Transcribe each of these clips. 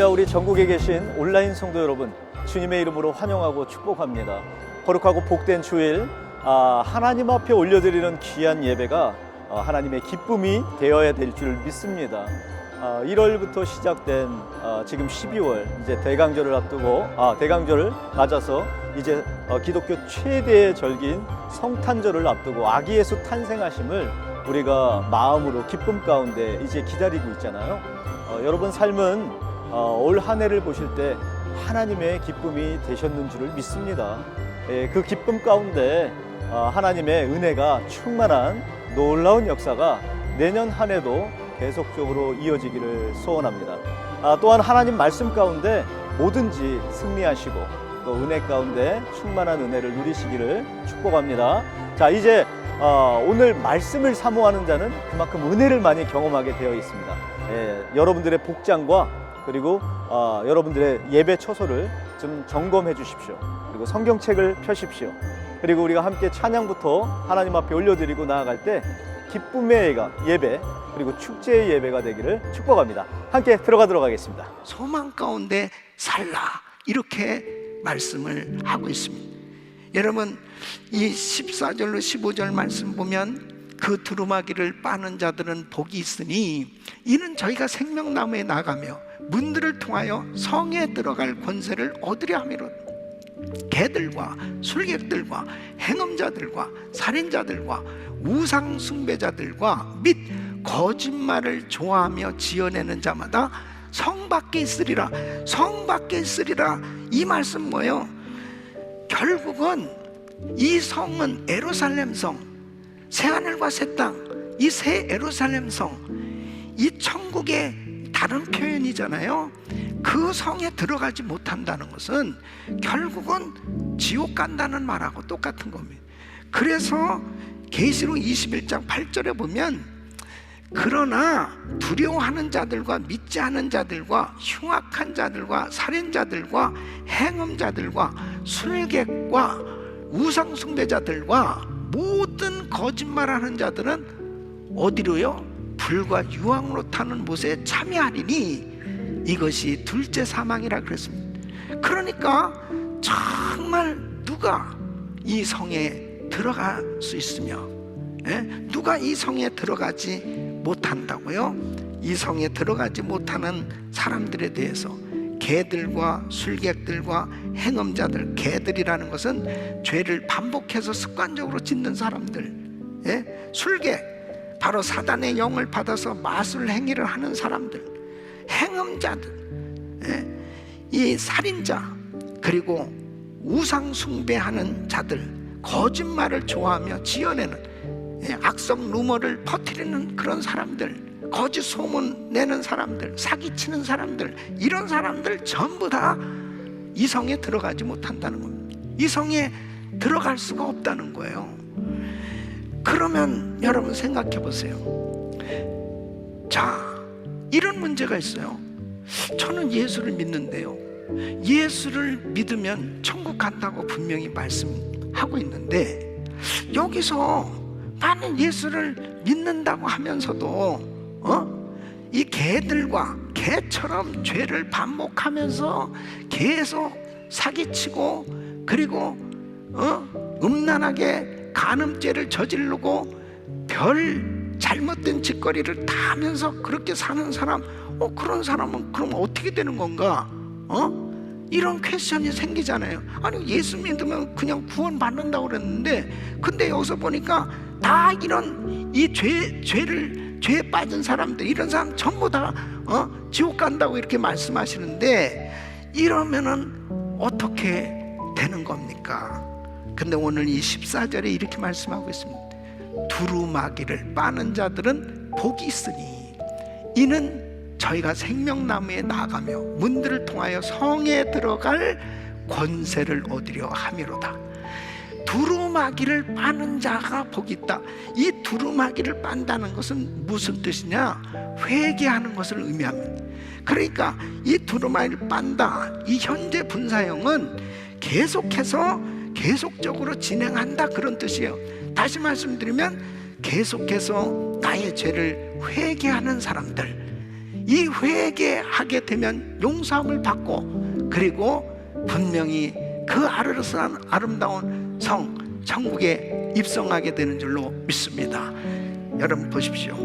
할렐루야. 우리 전국에 계신 온라인 성도 여러분, 주님의 이름으로 환영하고 축복합니다. 거룩하고 복된 주일, 하나님 앞에 올려드리는 귀한 예배가 하나님의 기쁨이 되어야 될 줄 믿습니다. 1월부터 시작된 지금 12월, 이제 대강절을 앞두고 대강절을 맞아서 이제 기독교 최대의 절기인 성탄절을 앞두고 아기 예수 탄생하심을 우리가 마음으로 기쁨 가운데 이제 기다리고 있잖아요. 여러분 삶은 올 한 해를 보실 때 하나님의 기쁨이 되셨는 줄을 믿습니다. 그 기쁨 가운데 하나님의 은혜가 충만한 놀라운 역사가 내년 한 해도 계속적으로 이어지기를 소원합니다. 또한 하나님 말씀 가운데 뭐든지 승리하시고 또 은혜 가운데 충만한 은혜를 누리시기를 축복합니다. 자, 이제 오늘 말씀을 사모하는 자는 그만큼 은혜를 많이 경험하게 되어 있습니다. 여러분들의 복장과 그리고 여러분들의 예배 처소를 좀 점검해 주십시오. 그리고 성경책을 펴십시오. 그리고 우리가 함께 찬양부터 하나님 앞에 올려드리고 나아갈 때 기쁨의 예배 그리고 축제의 예배가 되기를 축복합니다. 함께 들어가도록 하겠습니다. 소망 가운데 살라, 이렇게 말씀을 하고 있습니다. 여러분, 이 14절로 15절 말씀 보면 그 두루마기를 빠는 자들은 복이 있으니 이는 저희가 생명나무에 나가며 문들을 통하여 성에 들어갈 권세를 얻으려 함이로다. 개들과 술객들과 행음자들과 살인자들과 우상 숭배자들과 및 거짓말을 좋아하며 지어내는 자마다 성 밖에 있으리라. 성 밖에 있으리라. 이 말씀 뭐예요? 결국은 이 성은 예루살렘 성, 새하늘과 새 땅, 이 새 예루살렘 성, 이 천국의 다른 표현이잖아요. 그 성에 들어가지 못한다는 것은 결국은 지옥 간다는 말하고 똑같은 겁니다. 그래서 계시록 21장 8절에 보면 그러나 두려워하는 자들과 믿지 않은 자들과 흉악한 자들과 살인자들과 행음자들과 술객과 우상숭배자들과 모든 거짓말하는 자들은 어디로요? 불과 유황으로 타는 못에 참여하리니 이것이 둘째 사망이라 그랬습니다. 그러니까 정말 누가 이 성에 들어갈 수 있으며 누가 이 성에 들어가지 못한다고요? 이 성에 들어가지 못하는 사람들에 대해서 개들과 술객들과 행음자들, 개들이라는 것은 죄를 반복해서 습관적으로 짓는 사람들, 술객, 바로 사단의 영을 받아서 마술 행위를 하는 사람들, 행음자들, 이 살인자, 그리고 우상 숭배하는 자들, 거짓말을 좋아하며 지어내는 악성 루머를 퍼뜨리는 그런 사람들, 거짓 소문 내는 사람들, 사기치는 사람들, 이런 사람들 전부 다 이 성에 들어가지 못한다는 겁니다. 이 성에 들어갈 수가 없다는 거예요. 그러면 여러분 생각해 보세요. 자, 이런 문제가 있어요. 저는 예수를 믿는데요, 예수를 믿으면 천국 간다고 분명히 말씀하고 있는데 여기서 나는 예수를 믿는다고 하면서도 이 개들과 개처럼 죄를 반복하면서 계속 사기치고 그리고 음란하게 간음죄를 저지르고 별 잘못된 짓거리를 다 하면서 그렇게 사는 사람, 그런 사람은 그럼 어떻게 되는 건가? 이런 퀘스천이 생기잖아요. 아니, 예수 믿으면 그냥 구원 받는다고 그랬는데 근데 여기서 보니까 다 이런 이 죄에 빠진 사람들, 이런 사람 전부 다 지옥 간다고 이렇게 말씀하시는데 이러면은 어떻게 되는 겁니까? 근데 오늘 이 14절에 이렇게 말씀하고 있습니다. 두루마기를 빠는 자들은 복이 있으니 이는 저희가 생명나무에 나가며 문들을 통하여 성에 들어갈 권세를 얻으려 함이로다. 두루마기를 빠는 자가 복이 있다. 이 두루마기를 빤다는 것은 무슨 뜻이냐? 회개하는 것을 의미합니다. 그러니까 이 두루마기를 빤다, 이 현재 분사형은 계속적으로 진행한다, 그런 뜻이에요. 다시 말씀드리면 계속해서 나의 죄를 회개하는 사람들, 이 회개하게 되면 용서함을 받고, 그리고 분명히 그 아름다운 성 천국에 입성하게 되는 줄로 믿습니다. 여러분 보십시오.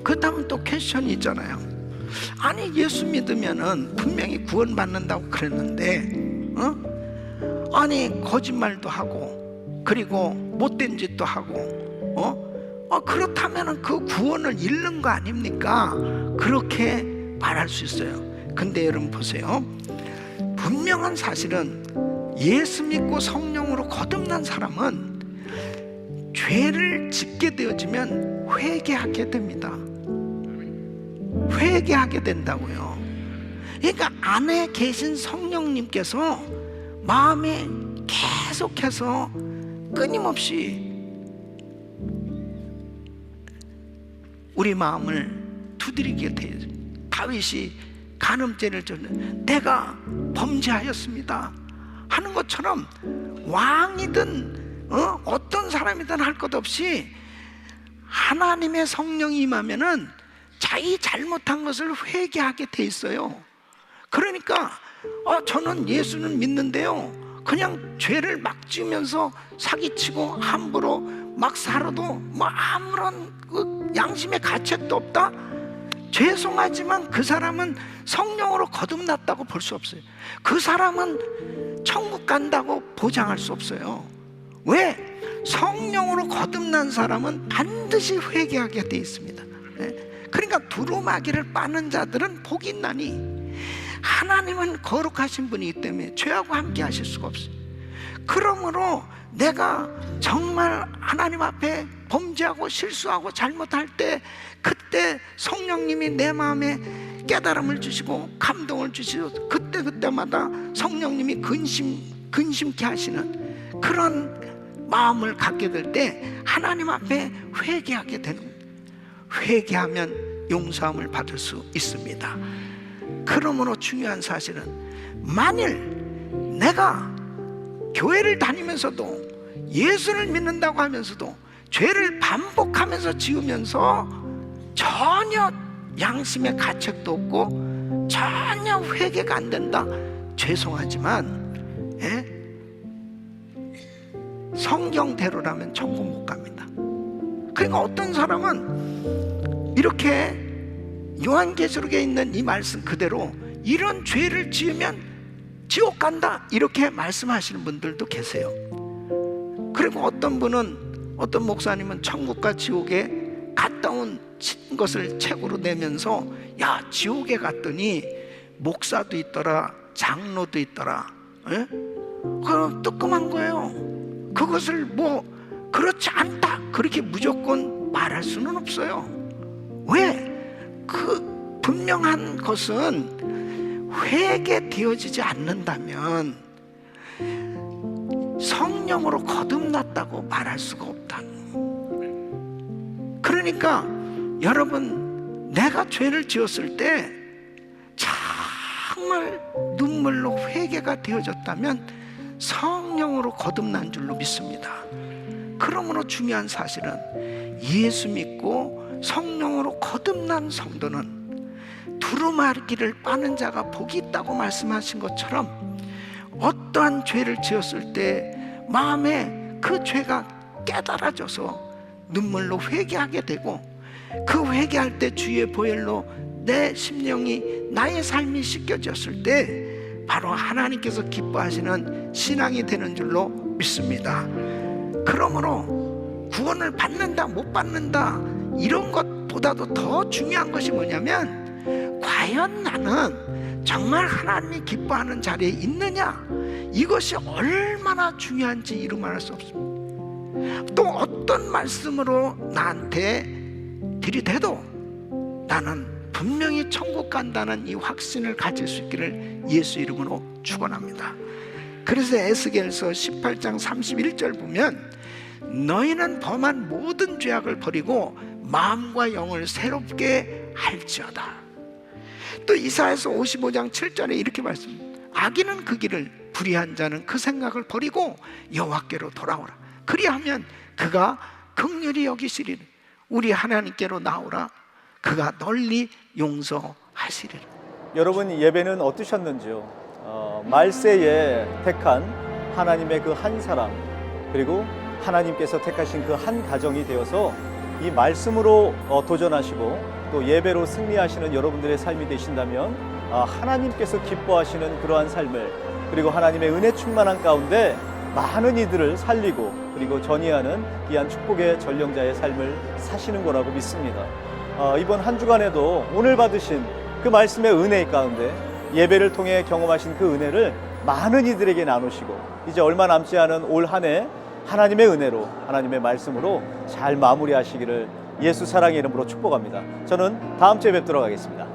그 다음 또 퀘스천이 있잖아요. 아니 예수 믿으면은 분명히 구원받는다고 그랬는데 아니 거짓말도 하고 그리고 못된 짓도 하고 그렇다면은 그 구원을 잃는 거 아닙니까? 그렇게 말할 수 있어요. 근데 여러분 보세요. 분명한 사실은 예수 믿고 성령으로 거듭난 사람은 죄를 짓게 되어지면 회개하게 됩니다. 회개하게 된다고요. 그러니까 안에 계신 성령님께서 마음에 계속해서 끊임없이 우리 마음을 두드리게 돼요. 다윗이 간음죄를 졌는 내가 범죄하였습니다 하는 것처럼 왕이든 어떤 사람이든 할 것 없이 하나님의 성령이 임하면은 자기 잘못한 것을 회개하게 돼 있어요. 그러니까 저는 예수는 믿는데요, 그냥 죄를 막 지으면서 사기치고 함부로 막 살아도 뭐 아무런 그 양심의 가책도 없다? 죄송하지만 그 사람은 성령으로 거듭났다고 볼 수 없어요. 그 사람은 천국 간다고 보장할 수 없어요. 왜? 성령으로 거듭난 사람은 반드시 회개하게 돼 있습니다. 그러니까 두루마기를 빠는 자들은 복이 있나니, 하나님은 거룩하신 분이기 때문에 죄하고 함께 하실 수가 없어요. 그러므로 내가 정말 하나님 앞에 범죄하고 실수하고 잘못할 때, 그때 성령님이 내 마음에 깨달음을 주시고 감동을 주시고, 그때마다 성령님이 근심케 하시는 그런 마음을 갖게 될 때 하나님 앞에 회개하게 되는 겁니다. 회개하면 용서함을 받을 수 있습니다. 그러므로 중요한 사실은, 만일 내가 교회를 다니면서도 예수를 믿는다고 하면서도 죄를 반복하면서 지으면서 전혀 양심의 가책도 없고 전혀 회개가 안 된다, 죄송하지만 성경대로라면 천국 못 갑니다. 그러니까 어떤 사람은 이렇게 요한계시록에 있는 이 말씀 그대로 이런 죄를 지으면 지옥 간다 이렇게 말씀하시는 분들도 계세요. 그리고 어떤 분은, 어떤 목사님은 천국과 지옥에 갔다 온 것을 책으로 내면서, 야, 지옥에 갔더니 목사도 있더라, 장로도 있더라. 그럼 뜨끔한 거예요. 그것을 뭐 그렇지 않다 그렇게 무조건 말할 수는 없어요. 왜? 그 분명한 것은 회개되어지지 않는다면 성령으로 거듭났다고 말할 수가 없다. 그러니까 여러분, 내가 죄를 지었을 때 정말 눈물로 회개가 되어졌다면 성령으로 거듭난 줄로 믿습니다. 그러므로 중요한 사실은 예수 믿고 성령으로 거듭난 성도는 두루마기를 빠는 자가 복이 있다고 말씀하신 것처럼, 어떠한 죄를 지었을 때 마음에 그 죄가 깨달아져서 눈물로 회개하게 되고, 그 회개할 때 주의 보혈로 내 심령이, 나의 삶이 씻겨졌을 때 바로 하나님께서 기뻐하시는 신앙이 되는 줄로 믿습니다. 그러므로 구원을 받는다 못 받는다 이런 것보다도 더 중요한 것이 뭐냐면, 과연 나는 정말 하나님이 기뻐하는 자리에 있느냐, 이것이 얼마나 중요한지 이루 말할 수 없습니다. 또 어떤 말씀으로 나한테 들이대도 나는 분명히 천국 간다는 이 확신을 가질 수 있기를 예수 이름으로 축원합니다. 그래서 에스겔서 18장 31절 보면, 너희는 범한 모든 죄악을 버리고 마음과 영을 새롭게 할지어다. 또 이사야서 55장 7절에 이렇게 말씀합니다. 악인은 그 길을, 불의한 자는 그 생각을 버리고 여호와께로 돌아오라. 그리하면 그가 긍휼히 여기시리니 우리 하나님께로 나오라. 그가 널리 용서하시리라. 여러분 예배는 어떠셨는지요? 말세에 택한 하나님의 그 한 사람, 그리고 하나님께서 택하신 그 한 가정이 되어서 이 말씀으로 도전하시고 또 예배로 승리하시는 여러분들의 삶이 되신다면 하나님께서 기뻐하시는 그러한 삶을, 그리고 하나님의 은혜 충만한 가운데 많은 이들을 살리고 그리고 전이하는 귀한 축복의 전령자의 삶을 사시는 거라고 믿습니다. 이번 한 주간에도 오늘 받으신 그 말씀의 은혜 가운데 예배를 통해 경험하신 그 은혜를 많은 이들에게 나누시고 이제 얼마 남지 않은 올 한 해 하나님의 은혜로, 하나님의 말씀으로 잘 마무리하시기를 예수 사랑의 이름으로 축복합니다. 저는 다음 주에 뵙도록 하겠습니다.